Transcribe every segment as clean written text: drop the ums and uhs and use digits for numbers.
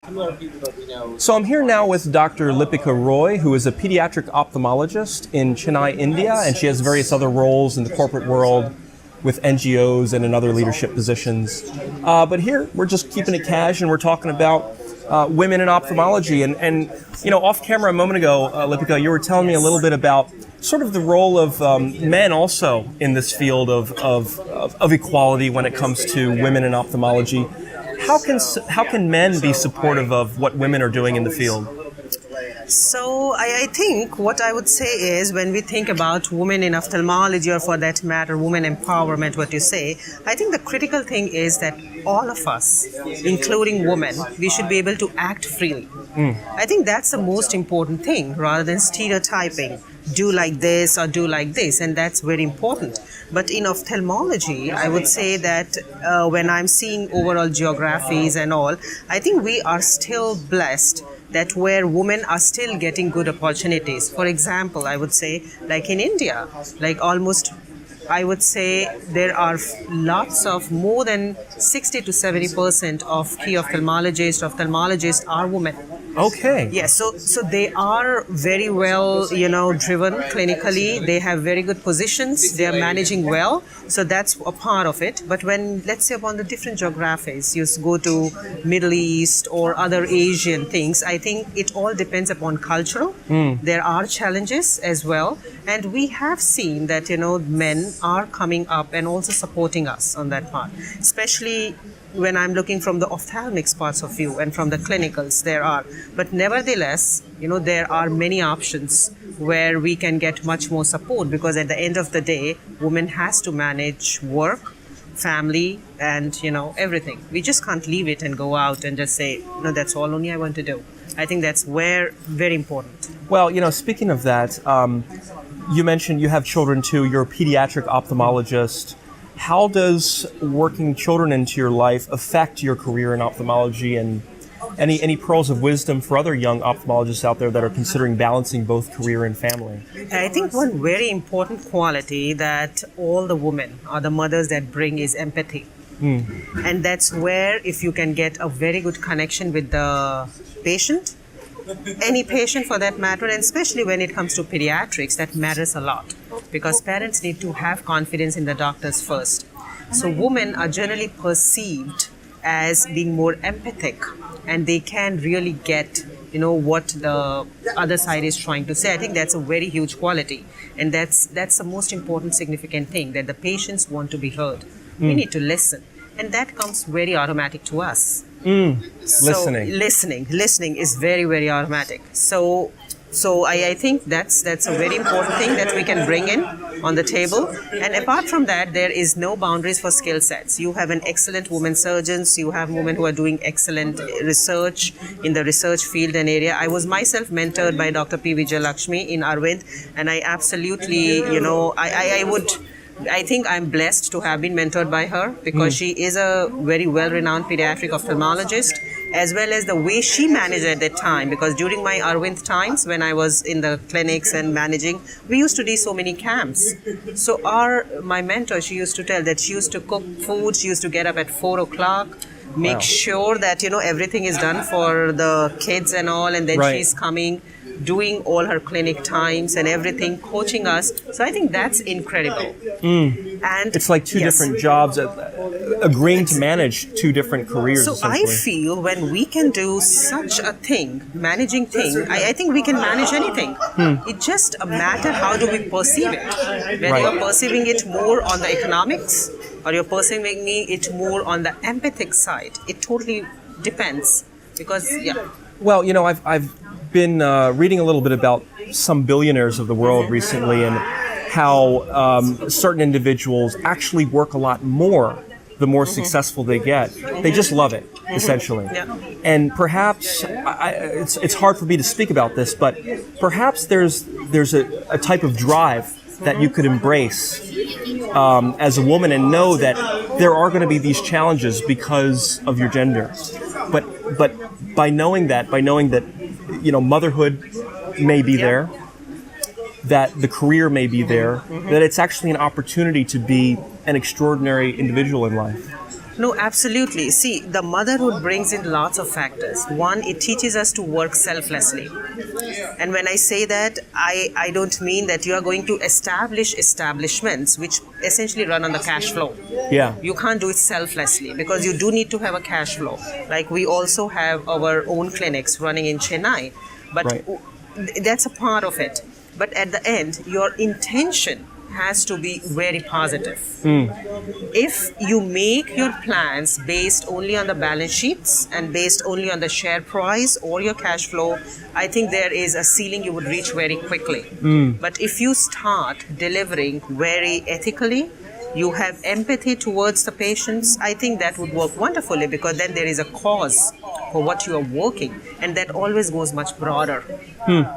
So I'm here now with Dr. Lipika Roy, who is a pediatric ophthalmologist in Chennai, India, and she has various other roles in the corporate world with NGOs and in other leadership positions. But here, we're just keeping it cash, and we're talking about women in ophthalmology. And you know, off camera a moment ago, Lipika, you were telling me a little bit about sort of the role of men also in this field of equality when it comes to women in ophthalmology. How can men be supportive of what women are doing in the field? So I think what I would say is when we think about women in ophthalmology, or for that matter, women empowerment, what you say, I think the critical thing is that all of us, including women, we should be able to act freely. I think that's the most important thing, rather than stereotyping, do like this or do like this, and that's very important. But in ophthalmology, I would say that when I'm seeing overall geographies and all, I think we are still blessed that where women are still getting good opportunities. For example, I would say, like in India, I would say there are lots of more than 60 to 70% of key ophthalmologists are women. Okay. Yes, so they are very well, driven clinically. They have very good positions. They are managing well. So that's a part of it. But when, let's say, upon the different geographies, you go to Middle East or other Asian things, I think it all depends upon cultural. There are challenges as well. And we have seen that, men are coming up and also supporting us on that part, especially when I'm looking from the ophthalmics parts of view and from the clinicals, there are. But nevertheless, there are many options where we can get much more support, because at the end of the day, woman has to manage work, family, and, everything. We just can't leave it and go out and just say, no, that's all only I want to do. I think that's very important. Well, speaking of that, you mentioned you have children too. You're a pediatric ophthalmologist. How does working children into your life affect your career in ophthalmology, and any pearls of wisdom for other young ophthalmologists out there that are considering balancing both career and family? I think one very important quality that all the women or the mothers that bring is empathy. And that's where, if you can get a very good connection with the patient, any patient for that matter, and especially when it comes to pediatrics, that matters a lot, because parents need to have confidence in the doctors first. So women are generally perceived as being more empathic, and they can really get what the other side is trying to say. I think that's a very huge quality, and that's the most important significant thing, that the patients want to be heard. We need to listen, and that comes very automatic to us. Listening is very, very automatic. So I think that's a very important thing that we can bring in on the table. And apart from that, there is no boundaries for skill sets. You have an excellent women surgeons. You have women who are doing excellent research in the research field and area. I was myself mentored by Dr. P. Vijayalakshmi in Arvind, and I absolutely, I think I'm blessed to have been mentored by her, because she is a very well-renowned pediatric ophthalmologist, as well as the way she managed at that time. Because during my Arvind times, when I was in the clinics and managing, we used to do so many camps. So my mentor, she used to tell that she used to cook food, she used to get up at 4 o'clock, make sure that, everything is done for the kids and all, and then she's coming, doing all her clinic times and everything, coaching us. So I think that's incredible. And it's like two different jobs, agreeing to manage two different careers. So I feel when we can do such a thing, managing thing, I think we can manage anything. It's just a matter how do we perceive it. Whether you're perceiving it more on the economics, or you're perceiving it more on the empathic side. It totally depends. Because, Well, I've been reading a little bit about some billionaires of the world recently, and how certain individuals actually work a lot more the more successful they get. They just love it, essentially. And perhaps, it's hard for me to speak about this, but perhaps there's a type of drive that you could embrace as a woman, and know that there are going to be these challenges because of your gender. But by knowing that, motherhood may be there, that the career may be there, that it's actually an opportunity to be an extraordinary individual in life. No, absolutely. See, the motherhood brings in lots of factors. One, it teaches us to work selflessly. And when I say that, I don't mean that you are going to establish establishments which essentially run on the cash flow. Yeah. You can't do it selflessly because you do need to have a cash flow. Like we also have our own clinics running in Chennai, but Right. that's a part of it. But at the end, your intention has to be very positive. If you make your plans based only on the balance sheets and based only on the share price or your cash flow, I think there is a ceiling you would reach very quickly. But if you start delivering very ethically, you have empathy towards the patients, I think that would work wonderfully because then there is a cause for what you are working, and that always goes much broader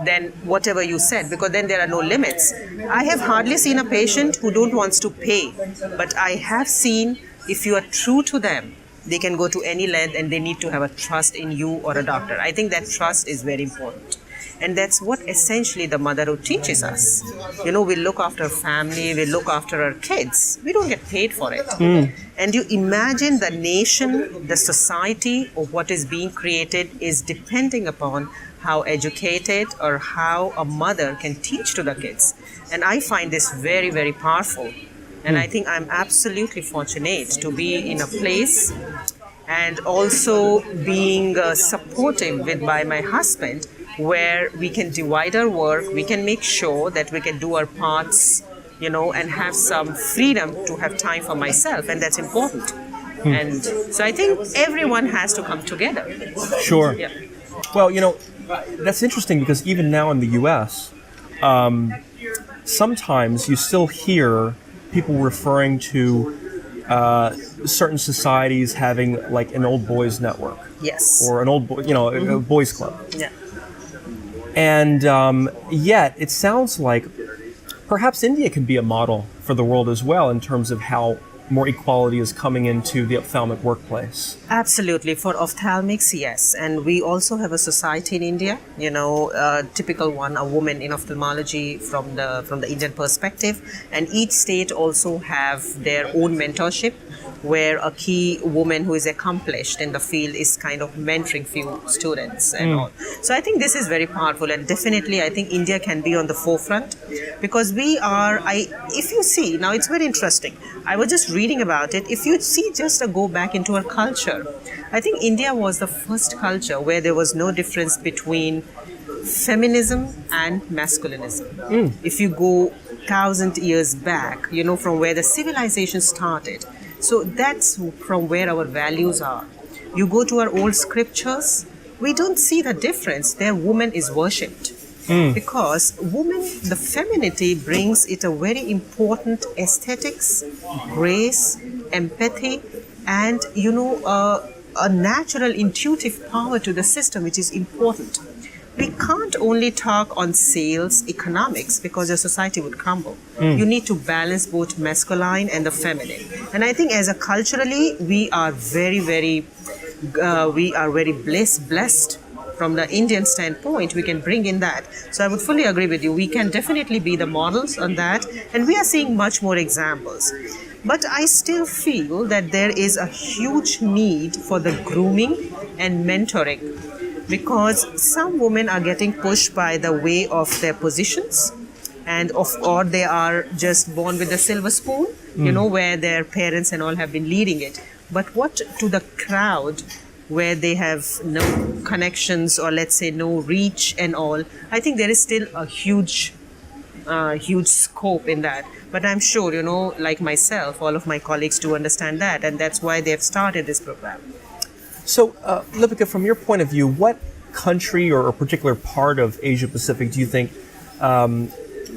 than whatever you said, because then there are no limits. I have hardly seen a patient who don't wants to pay, but I have seen if you are true to them, they can go to any length and they need to have a trust in you or a doctor. I think that trust is very important. And that's what essentially the motherhood teaches us. You know, we look after family, we look after our kids. We don't get paid for it. And you imagine the nation, the society, or what is being created is depending upon how educated or how a mother can teach to the kids. And I find this very, very powerful. And I think I'm absolutely fortunate to be in a place and also being supportive by my husband, where we can divide our work, we can make sure that we can do our parts, you know, and have some freedom to have time for myself, and that's important. And so I think everyone has to come together. Sure. Yeah. Well, you know, that's interesting because even now in the U.S., sometimes you still hear people referring to certain societies having like an old boys network. Yes. Or an old boy, you know, a boys club. Yeah. And yet it sounds like perhaps India can be a model for the world as well in terms of how more equality is coming into the ophthalmic workplace. Absolutely. For ophthalmics, yes. And we also have a society in India, you know, a typical one, a woman in ophthalmology from the Indian perspective. And each state also have their own mentorship, where a key woman who is accomplished in the field is kind of mentoring few students and all. So I think this is very powerful, and definitely I think India can be on the forefront because we are, if you see, now it's very interesting. I was just reading about it. If you see, just go back into our culture, I think India was the first culture where there was no difference between feminism and masculinism. If you go 1,000 years back, you know, from where the civilization started. So that's from where our values are. You go to our old scriptures, we don't see the difference. There woman is worshipped. Because woman, the femininity brings it a very important aesthetics, grace, empathy, and, you know, a natural intuitive power to the system, which is important. We can't only talk on sales, economics, because your society would crumble. You need to balance both masculine and the feminine. And I think as a culturally, we are very, very blessed from the Indian standpoint. We can bring in that. So I would fully agree with you. We can definitely be the models on that. And we are seeing much more examples. But I still feel that there is a huge need for the grooming and mentoring, because some women are getting pushed by the way of their positions, or they are just born with a silver spoon, you know, where their parents and all have been leading it. But what to the crowd where they have no connections, or let's say no reach and all, I think there is still a huge scope in that. But I'm sure, you know, like myself, all of my colleagues do understand that, and that's why they've started this program. So, Lipika, from your point of view, what country or a particular part of Asia Pacific do you think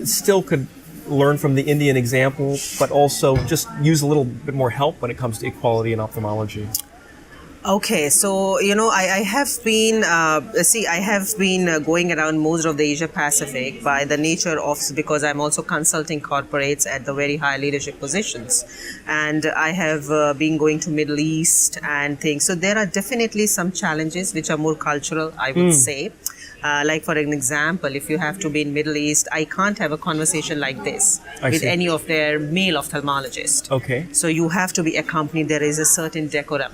still could learn from the Indian example, but also just use a little bit more help when it comes to equality in ophthalmology? Okay, so, you know, I have been, going around most of the Asia Pacific by the nature of, because I'm also consulting corporates at the very high leadership positions. And I have been going to Middle East and things. So there are definitely some challenges which are more cultural, I would say. Like for an example, if you have to be in Middle East, I can't have a conversation like this with see. any of their male ophthalmologists. Okay. So you have to be accompanied. There is a certain decorum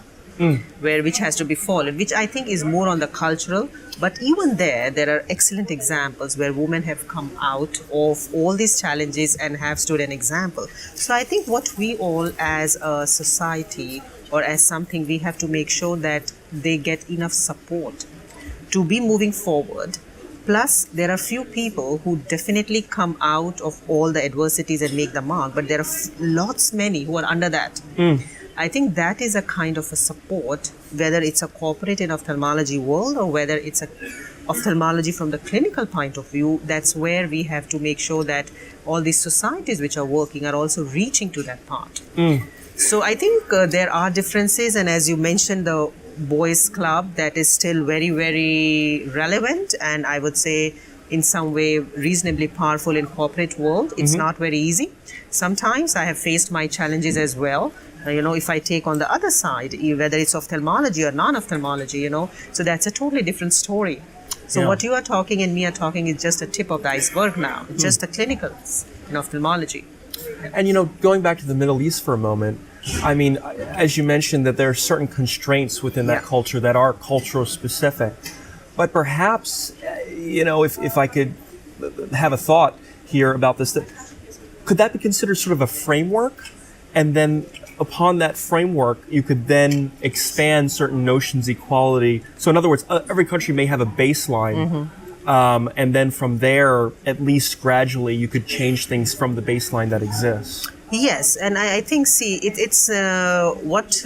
which has to be followed, which I think is more on the cultural. But even there are excellent examples where women have come out of all these challenges and have stood an example. So I think what we all as a society or as something, we have to make sure that they get enough support to be moving forward. Plus, there are few people who definitely come out of all the adversities and make the mark, but there are lots many who are under that. I think that is a kind of a support, whether it's a corporate in ophthalmology world or whether it's a ophthalmology from the clinical point of view. That's where we have to make sure that all these societies which are working are also reaching to that part. So I think there are differences, and as you mentioned, the boys club, that is still very, very relevant, and I would say in some way reasonably powerful in corporate world. It's not very easy. Sometimes I have faced my challenges as well. If I take on the other side, whether it's ophthalmology or non-ophthalmology, so that's a totally different story. So what you are talking and me are talking is just a tip of the iceberg now, just the clinicals in ophthalmology. And going back to the Middle East for a moment, I mean, as you mentioned, that there are certain constraints within that culture that are cultural specific. But perhaps, if I could have a thought here about this, could that be considered sort of a framework? And then upon that framework, you could then expand certain notions of equality. So in other words, every country may have a baseline. And then from there, at least gradually, you could change things from the baseline that exists. Yes, and I think, it's what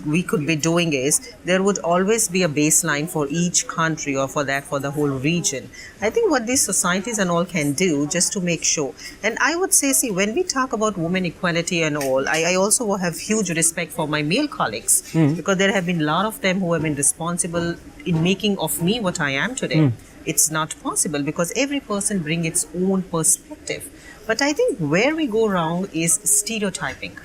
we could be doing is there would always be a baseline for each country or for the whole region. I think what these societies and all can do just to make sure. And I would say, when we talk about women equality and all, I also have huge respect for my male colleagues because there have been a lot of them who have been responsible in making of me what I am today. It's not possible because every person brings its own perspective. But I think where we go wrong is stereotyping.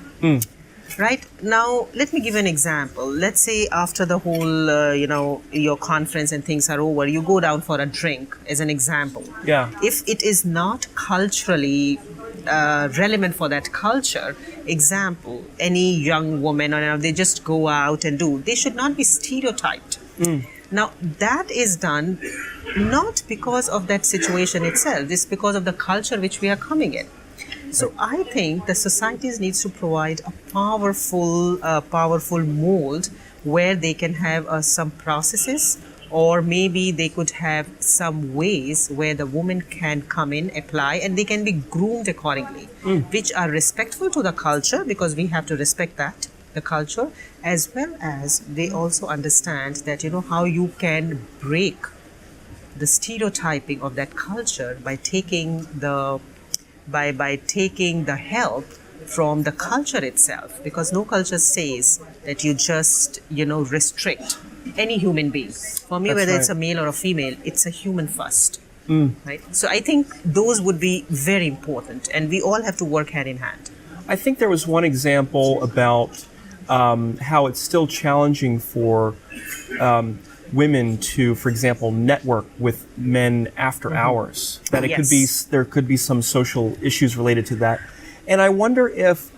Right? Now, let me give an example. Let's say after the whole, your conference and things are over, you go down for a drink, as an example. Yeah. If it is not culturally relevant for that culture, example, any young woman, or they just go out and they should not be stereotyped. Now, that is done not because of that situation itself, it's because of the culture which we are coming in. So I think the societies needs to provide a powerful mold where they can have some processes, or maybe they could have some ways where the woman can come in, apply, and they can be groomed accordingly, which are respectful to the culture, because we have to respect that, the culture, as well as they also understand that, how you can break the stereotyping of that culture by taking the help from the culture itself, because no culture says that you just restrict any human being. For me, whether it's a male or a female, it's a human first. Right? So I think those would be very important, and we all have to work hand in hand. I think there was one example about how it's still challenging for women to, for example, network with men after hours. That there could be some social issues related to that. And I wonder if,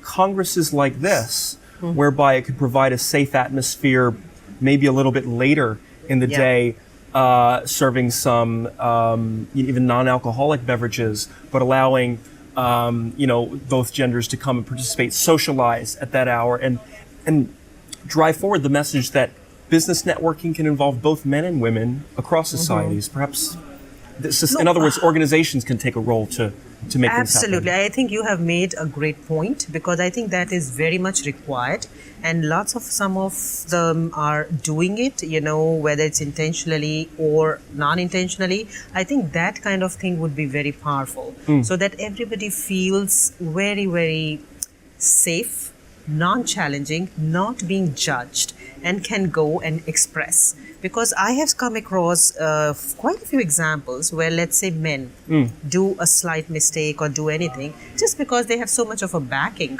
congresses like this, whereby it could provide a safe atmosphere, maybe a little bit later in the day, serving some even non-alcoholic beverages, but allowing both genders to come and participate, socialize at that hour, and drive forward the message that business networking can involve both men and women across societies. Perhaps, in other words, organizations can take a role to make things happen. Absolutely. I think you have made a great point, because I think that is very much required, and some of them are doing it, whether it's intentionally or non-intentionally. I think that kind of thing would be very powerful, so that everybody feels very, very safe, non-challenging, not being judged, and can go and express. Because I have come across quite a few examples where, let's say, men do a slight mistake or do anything just because they have so much of a backing,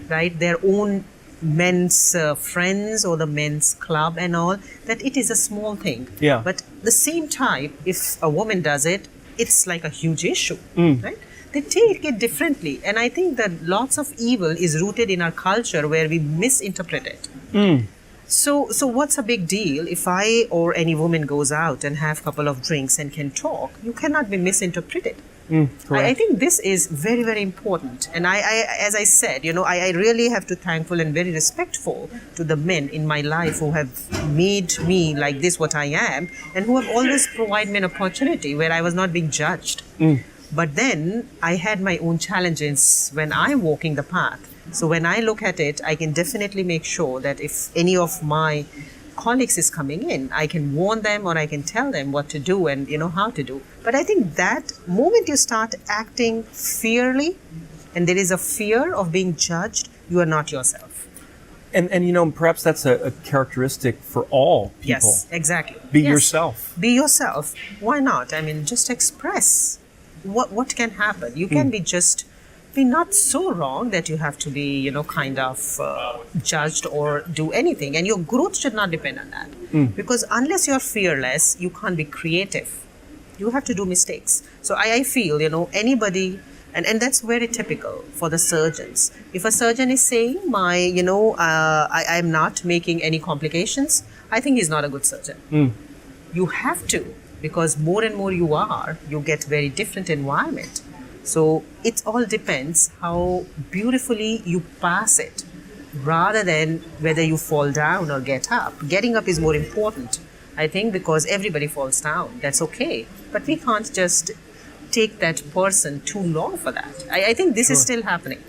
right? Their own men's friends or the men's club and all, that it is a small thing. Yeah. But the same time, if a woman does it, it's like a huge issue, right? They take it differently. And I think that lots of evil is rooted in our culture where we misinterpret it. So what's a big deal if I or any woman goes out and have a couple of drinks and can talk? You cannot be misinterpreted. I think this is very, very important. And I as I said, I really have to thankful and very respectful to the men in my life who have made me like this, what I am, and who have always provided me an opportunity where I was not being judged. But then I had my own challenges when I'm walking the path. So when I look at it, I can definitely make sure that if any of my colleagues is coming in, I can warn them or I can tell them what to do and how to do. But I think that moment you start acting fearly and there is a fear of being judged, you are not yourself. And perhaps that's a characteristic for all people. Yes, exactly. Be yourself. Be yourself. Why not? I mean, just express what can happen. You can be not so wrong that you have to be, kind of judged or do anything. And your growth should not depend on that. Because unless you're fearless, you can't be creative. You have to do mistakes. So I feel, anybody, and that's very typical for the surgeons. If a surgeon is saying, I'm not making any complications, I think he's not a good surgeon. You have to, because more and more you get very different environment. So it all depends how beautifully you pass it rather than whether you fall down or get up. Getting up is more important, I think, because everybody falls down. That's okay. But we can't just take that person too long for that. I think this is still happening.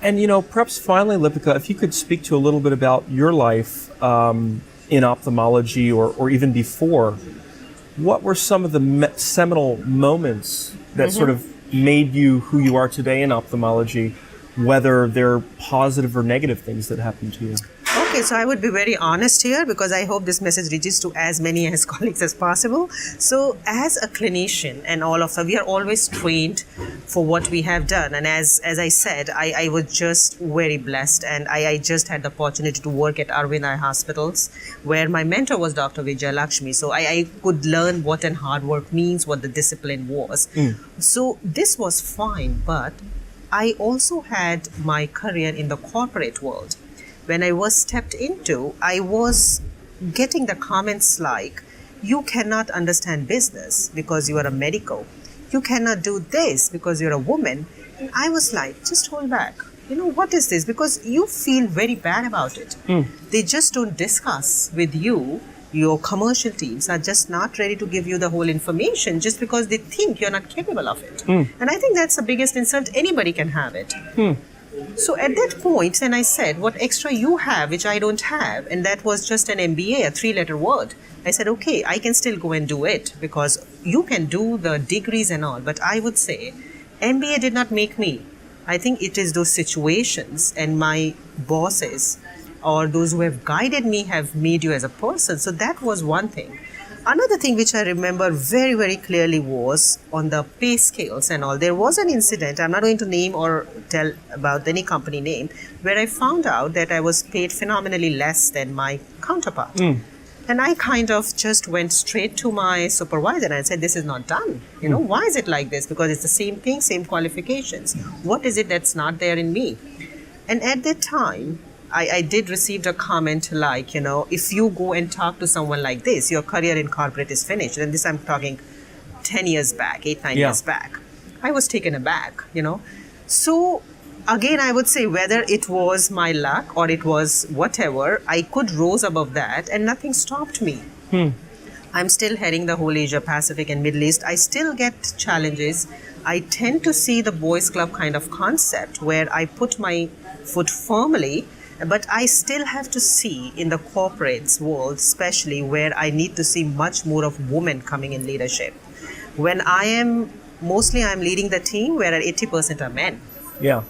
And, perhaps finally, Lipika, if you could speak to a little bit about your life in ophthalmology or even before, what were some of the seminal moments that sort of made you who you are today in ophthalmology, whether they're positive or negative things that happened to you? Okay, so I would be very honest here because I hope this message reaches to as many as colleagues as possible. So as a clinician and all of us, we are always trained for what we have done. And as I said, I was just very blessed and I just had the opportunity to work at Arvind Eye Hospitals where my mentor was Dr. Vijay Lakshmi. So I could learn what an hard work means, what the discipline was. So this was fine, but I also had my career in the corporate world. When I was stepped into, I was getting the comments like, you cannot understand business because you are a medical. You cannot do this because you're a woman. And I was like, just hold back. What is this? Because you feel very bad about it. They just don't discuss with you. Your commercial teams are just not ready to give you the whole information just because they think you're not capable of it. And I think that's the biggest insult anybody can have it. So at that point, then I said, what extra you have, which I don't have, and that was just an MBA, a 3-letter word. I said, okay, I can still go and do it because you can do the degrees and all. But I would say MBA did not make me. I think it is those situations and my bosses or those who have guided me have made you as a person. So that was one thing. Another thing which I remember very, very clearly was on the pay scales and all. There was an incident, I'm not going to name or tell about any company name, where I found out that I was paid phenomenally less than my counterpart. And I kind of just went straight to my supervisor and I said, this is not done. Why is it like this? Because it's the same thing, same qualifications. What is it that's not there in me? And at that time, I did receive a comment like, if you go and talk to someone like this, your career in corporate is finished. And this I'm talking 10 years back, 8-9 years back. I was taken aback, So again, I would say whether it was my luck or it was whatever, I could rose above that and nothing stopped me. I'm still heading the whole Asia Pacific and Middle East. I still get challenges. I tend to see the boys club kind of concept where I put my foot firmly. But I still have to see in the corporates world, especially where I need to see much more of women coming in leadership. When I'm leading the team where 80% are men. Yeah.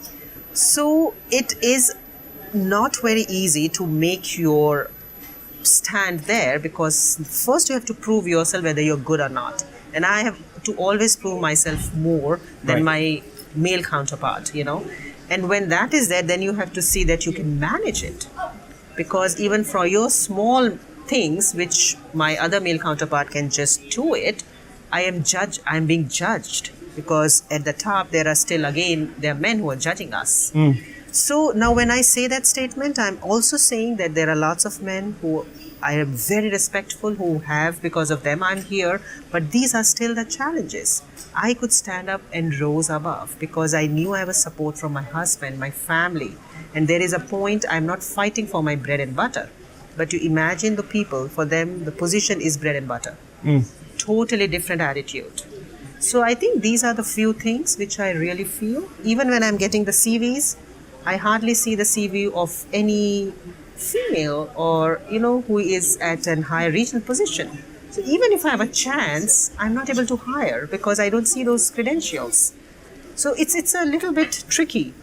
So it is not very easy to make your stand there because first you have to prove yourself whether you're good or not. And I have to always prove myself more than my male counterpart, And when that is there, then you have to see that you can manage it. Because even for your small things, which my other male counterpart can just do it, I'm being judged. Because at the top, there are men who are judging us. So now when I say that statement, I'm also saying that there are lots of men who I am very respectful, who have, because of them I'm here, but these are still the challenges. I could stand up and rose above because I knew I was support from my husband, my family. And there is a point I'm not fighting for my bread and butter. But you imagine the people, for them, the position is bread and butter. Totally different attitude. So I think these are the few things which I really feel. Even when I'm getting the CVs, I hardly see the CV of any female or, who is at a high regional position. So even if I have a chance, I'm not able to hire because I don't see those credentials. So it's a little bit tricky,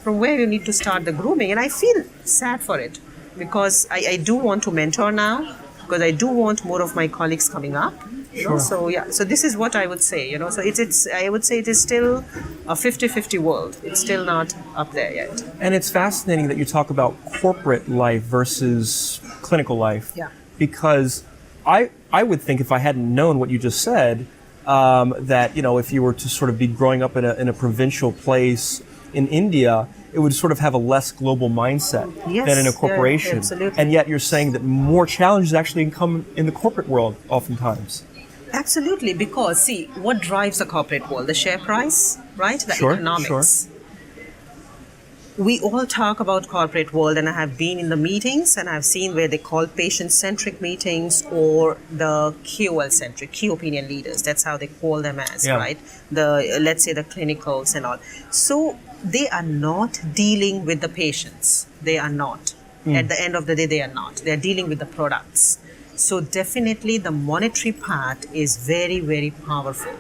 from where you need to start the grooming. And I feel sad for it because I do want to mentor now, because I do want more of my colleagues coming up. Sure. So this is what I would say, so I would say it is still a 50-50 world. It's still not up there yet. And it's fascinating that you talk about corporate life versus clinical life. Yeah. Because I would think, if I hadn't known what you just said, that, if you were to sort of be growing up in a provincial place in India, it would sort of have a less global mindset than in a corporation. Yeah, absolutely. And yet you're saying that more challenges actually come in the corporate world oftentimes. Absolutely, because see, what drives the corporate world? The share price, right? The economics. Sure. We all talk about corporate world, and I have been in the meetings and I've seen where they call patient-centric meetings or the KOL-centric, key opinion leaders. That's how they call them as, right? Let's say the clinicals and all. So they are not dealing with the patients. They are not. At the end of the day, they are not. They are dealing with the products. So definitely the monetary part is very, very powerful.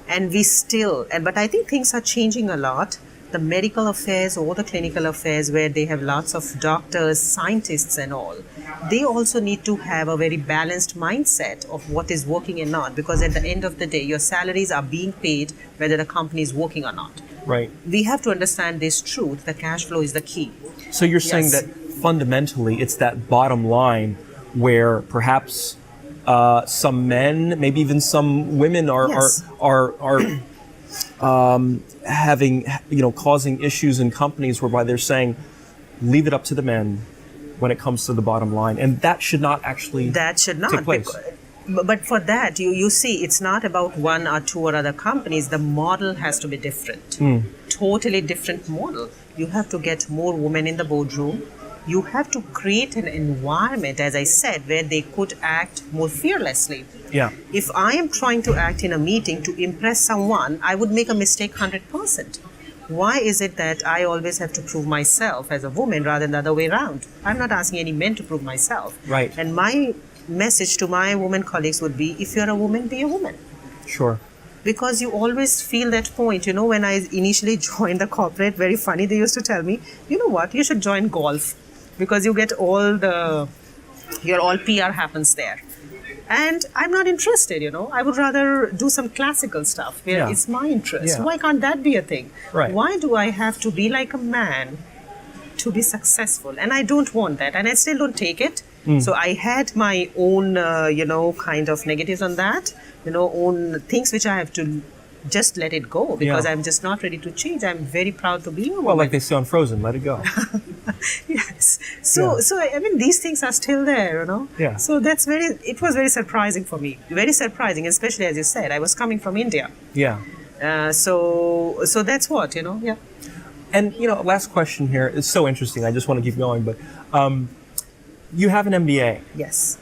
And but I think things are changing a lot. The medical affairs or the clinical affairs, where they have lots of doctors, scientists and all, they also need to have a very balanced mindset of what is working and not, because at the end of the day, your salaries are being paid whether the company is working or not. Right. We have to understand this truth. The cash flow is the key. So you're saying that fundamentally it's that bottom line where perhaps some men, maybe even some women are causing issues in companies whereby they're saying, leave it up to the men when it comes to the bottom line. And that should not actually take place. But for that, you see, it's not about one or two or other companies. The model has to be different. Totally different model. You have to get more women in the boardroom. You have to create an environment, as I said, where they could act more fearlessly. Yeah. If I am trying to act in a meeting to impress someone, I would make a mistake 100%. Why is it that I always have to prove myself as a woman rather than the other way around? I'm not asking any men to prove myself. Right. And my message to my women colleagues would be, if you're a woman, be a woman. Sure. Because you always feel that point. When I initially joined the corporate, very funny, they used to tell me, you know what, you should join golf. Because you get your all PR happens there. And I'm not interested, I would rather do some classical stuff where it's my interest. Yeah. Why can't that be a thing? Right. Why do I have to be like a man to be successful? And I don't want that. And I still don't take it. So I had my own, kind of negatives on that, own things which I have to just let it go, because I'm just not ready to change. I'm very proud to be a woman. Well, like they say on Frozen, let it go. Yes. So I mean, these things are still there, Yeah. So it was very surprising for me. Very surprising, especially as you said, I was coming from India. Yeah. So that's what, yeah. And, last question here. It's so interesting. I just want to keep going. But you have an MBA. Yes.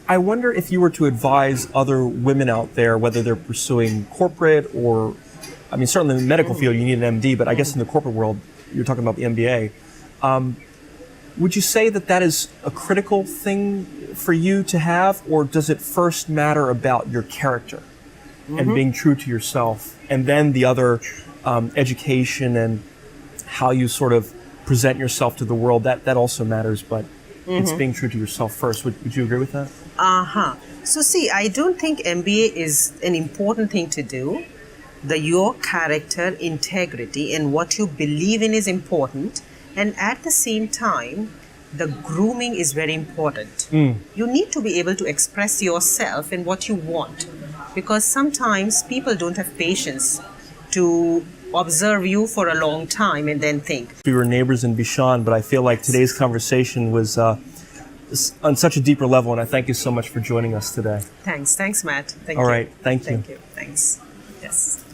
I wonder if you were to advise other women out there, whether they're pursuing corporate or, certainly in the medical field, you need an MD, but I guess in the corporate world, you're talking about the MBA. Would you say that is a critical thing for you to have, or does it first matter about your character and being true to yourself, and then the other education and how you sort of present yourself to the world, that also matters, but it's being true to yourself first. Would you agree with that? So see, I don't think MBA is an important thing to do, your character, integrity, and what you believe in is important. And at the same time, the grooming is very important. You need to be able to express yourself and what you want, because sometimes people don't have patience to observe you for a long time and then think. We were neighbors in Bishan, but I feel like today's conversation was on such a deeper level, and I thank you so much for joining us today. Thanks, Matt. Thank All you. right, thank you. Thank you. Thanks. Yes.